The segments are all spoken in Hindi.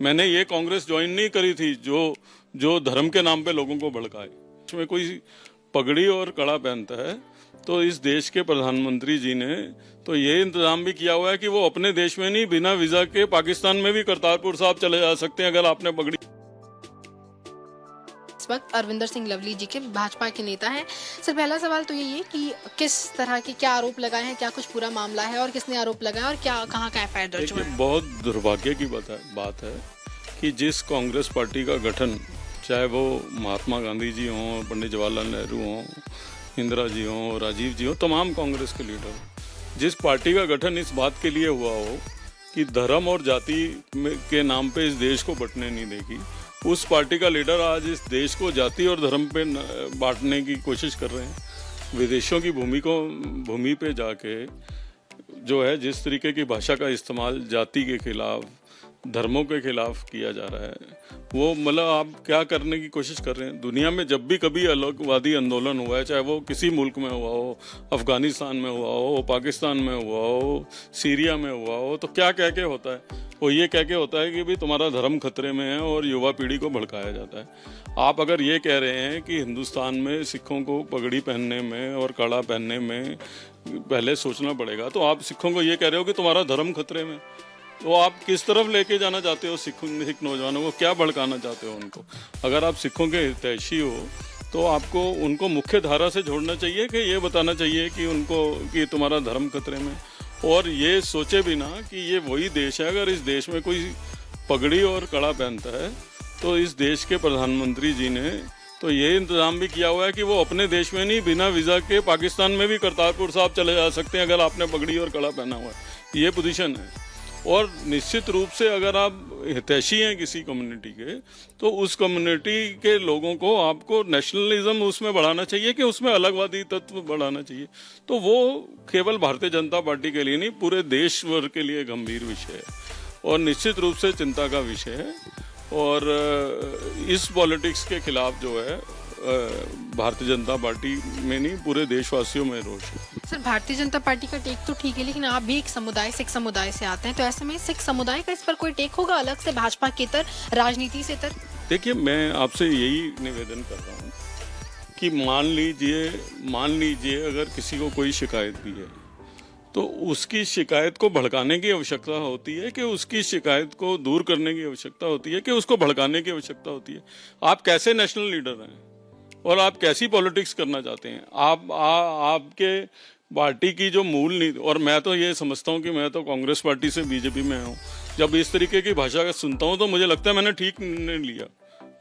मैंने ये कांग्रेस ज्वाइन नहीं करी थी जो धर्म के नाम पे लोगों को भड़काए। इसमें कोई पगड़ी और कड़ा पहनता है तो इस देश के प्रधानमंत्री जी ने तो ये इंतजाम भी किया हुआ है कि वो अपने देश में नहीं, बिना वीजा के पाकिस्तान में भी करतारपुर साहब चले जा सकते हैं अगर आपने पगड़ी। इस वक्त अरविंदर सिंह लवली जी के भाजपा के नेता हैं। सर, पहला सवाल तो यही है कि किस तरह के क्या आरोप लगाए हैं, क्या कुछ पूरा मामला है और किसने आरोप लगाया और क्या कहाँ का एफआईआर दर्ज हुआ है? बहुत दुर्भाग्य की बात है कि जिस कांग्रेस पार्टी का गठन, चाहे वो महात्मा गांधी जी हों, पंडित जवाहरलाल नेहरू हों, इंदिरा जी हों, राजीव जी हों, तमाम कांग्रेस के लीडर, जिस पार्टी का गठन इस बात के लिए हुआ हो कि धर्म और जाति के नाम पे इस देश को बंटने नहीं देगी, उस पार्टी का लीडर आज इस देश को जाति और धर्म पे बांटने की कोशिश कर रहे हैं। विदेशों की भूमि पे जाके जो है जिस तरीके की भाषा का इस्तेमाल जाति के खिलाफ, धर्मों के खिलाफ किया जा रहा है, वो मतलब आप क्या करने की कोशिश कर रहे हैं। दुनिया में जब भी कभी अलगवादी आंदोलन हुआ है, चाहे वो किसी मुल्क में हुआ हो, अफगानिस्तान में हुआ हो, पाकिस्तान में हुआ हो, सीरिया में हुआ हो, तो क्या कह के होता है? वो ये कह के होता है कि भाई तुम्हारा धर्म खतरे में है और युवा पीढ़ी को भड़काया जाता है। आप अगर ये कह रहे हैं कि हिंदुस्तान में सिखों को पगड़ी पहनने में और कड़ा पहनने में पहले सोचना पड़ेगा, तो आप सिखों को ये कह रहे हो कि तुम्हारा धर्म खतरे में, तो आप किस तरफ लेके जाना चाहते हो सिख नौजवानों को? क्या भड़काना चाहते हो उनको? अगर आप सिखों के हितैषी हो तो आपको उनको मुख्य धारा से जोड़ना चाहिए कि ये बताना चाहिए कि उनको कि तुम्हारा धर्म खतरे में, और ये सोचे भी ना कि ये वही देश है। अगर इस देश में कोई पगड़ी और कड़ा पहनता है तो इस देश के प्रधानमंत्री जी ने तो ये इंतजाम भी किया हुआ है कि वो अपने देश में नहीं, बिना वीज़ा के पाकिस्तान में भी करतारपुर साहब चले जा सकते हैं अगर आपने पगड़ी और कड़ा पहना हुआ है। ये पोजीशन है। और निश्चित रूप से अगर आप हितैषी हैं किसी कम्युनिटी के, तो उस कम्युनिटी के लोगों को आपको नेशनलिज्म उसमें बढ़ाना चाहिए कि उसमें अलगवादी तत्व बढ़ाना चाहिए। तो वो केवल भारतीय जनता पार्टी के लिए नहीं, पूरे देश भर के लिए गंभीर विषय है और निश्चित रूप से चिंता का विषय है। और इस पॉलिटिक्स के खिलाफ जो है भारतीय जनता पार्टी में नहीं, पूरे देशवासियों में रोष है। सर, भारतीय जनता पार्टी का टेक तो ठीक है, लेकिन आप भी एक समुदाय, सिख समुदाय से आते हैं, तो ऐसे में सिख समुदाय का इस पर कोई टेक होगा अलग से भाजपा के तर, राजनीति से तर? देखिए, मैं आपसे यही निवेदन कर रहा हूँ कि मान लीजिए अगर किसी को कोई शिकायत भी है तो उसकी शिकायत को भड़काने की आवश्यकता होती है कि उसकी शिकायत को दूर करने की आवश्यकता होती है कि उसको भड़काने की आवश्यकता होती है। आप कैसे नेशनल लीडर हैं और आप कैसी पॉलिटिक्स करना चाहते हैं? आपके पार्टी की जो मूल नीति, और मैं तो ये समझता हूँ कि मैं तो कांग्रेस पार्टी से बीजेपी में हूँ, जब इस तरीके की भाषा का सुनता हूँ तो मुझे लगता है मैंने ठीक निर्णय लिया।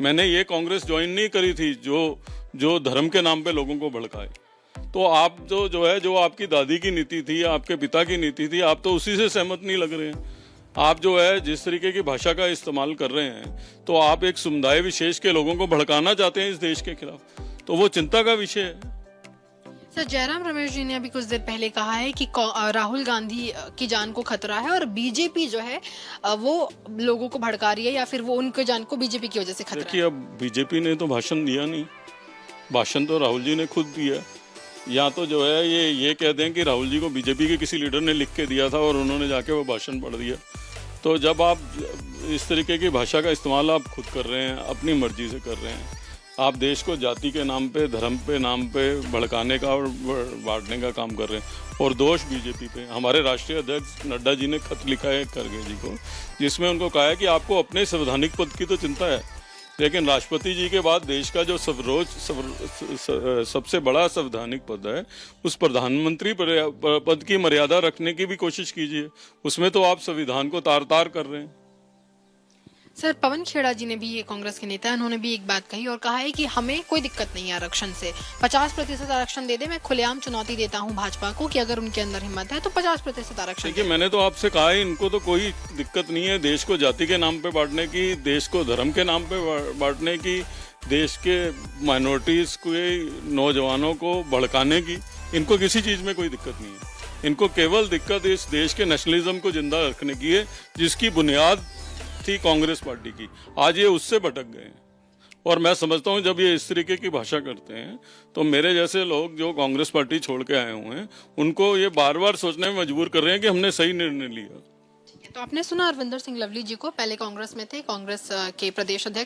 मैंने ये कांग्रेस ज्वाइन नहीं करी थी जो धर्म के नाम पे लोगों को भड़काए। तो आप जो आपकी दादी की नीति थी, आपके पिता की नीति थी, आप तो उसी से सहमत नहीं लग रहे हैं। आप जो है जिस तरीके की भाषा का इस्तेमाल कर रहे हैं, तो आप एक समुदाय विशेष के लोगों को भड़काना चाहते हैं इस देश के खिलाफ, तो वो चिंता का विषय है। सर, जयराम रमेश जी ने अभी कुछ देर पहले कहा है कि राहुल गांधी की जान को खतरा है और बीजेपी जो है वो लोगों को भड़का रही है, या फिर वो उनके जान को बीजेपी की वजह से खतरा है। देखिए, अब बीजेपी ने तो भाषण दिया नहीं, भाषण तो राहुल जी ने खुद दिया। या तो जो है ये कह दें कि राहुल जी को बीजेपी के किसी लीडर ने लिख के दिया था और उन्होंने जाके वो भाषण पढ़ दिया। तो जब आप इस तरीके की भाषा का इस्तेमाल आप खुद कर रहे हैं, अपनी मर्जी से कर रहे हैं, आप देश को जाति के नाम पे, धर्म पे नाम पे भड़काने का और बांटने का काम कर रहे हैं, और दोष बीजेपी पे। हमारे राष्ट्रीय अध्यक्ष नड्डा जी ने खत लिखा है खड़गे जी को, जिसमें उनको कहा है कि आपको अपने संवैधानिक पद की तो चिंता है, लेकिन राष्ट्रपति जी के बाद देश का जो सबसे बड़ा संवैधानिक पद है, उस प्रधानमंत्री पद की मर्यादा रखने की भी कोशिश कीजिए। उसमें तो आप संविधान को तार तार कर रहे हैं। सर, पवन खेड़ा जी ने भी, ये कांग्रेस के नेता है, उन्होंने भी एक बात कही और कहा है कि हमें कोई दिक्कत नहीं है आरक्षण से, 50% आरक्षण दे दे। मैं खुलेआम चुनौती देता हूं भाजपा को कि अगर उनके अंदर हिम्मत है तो 50% आरक्षण। देखिए, मैंने तो आपसे कहा है, इनको तो कोई दिक्कत नहीं है देश को जाति के नाम पे बांटने की, देश को धर्म के नाम पे बांटने की, देश के माइनॉरिटीज के नौजवानों को भड़काने की। इनको किसी चीज में कोई दिक्कत नहीं है। इनको केवल दिक्कत इस देश के नेशनलिज्म को जिंदा रखने की है, जिसकी बुनियाद थी कांग्रेस पार्टी की। आज ये उससे भटक गए हैं। और मैं समझता हूँ जब ये इस तरीके की भाषा करते हैं तो मेरे जैसे लोग जो कांग्रेस पार्टी छोड़ के आए हुए हैं, उनको ये बार बार सोचने में मजबूर कर रहे हैं कि हमने सही निर्णय लिया। तो आपने सुना अरविंदर सिंह लवली जी को, पहले कांग्रेस में थे, कांग्रेस के प्रदेश अध्यक्ष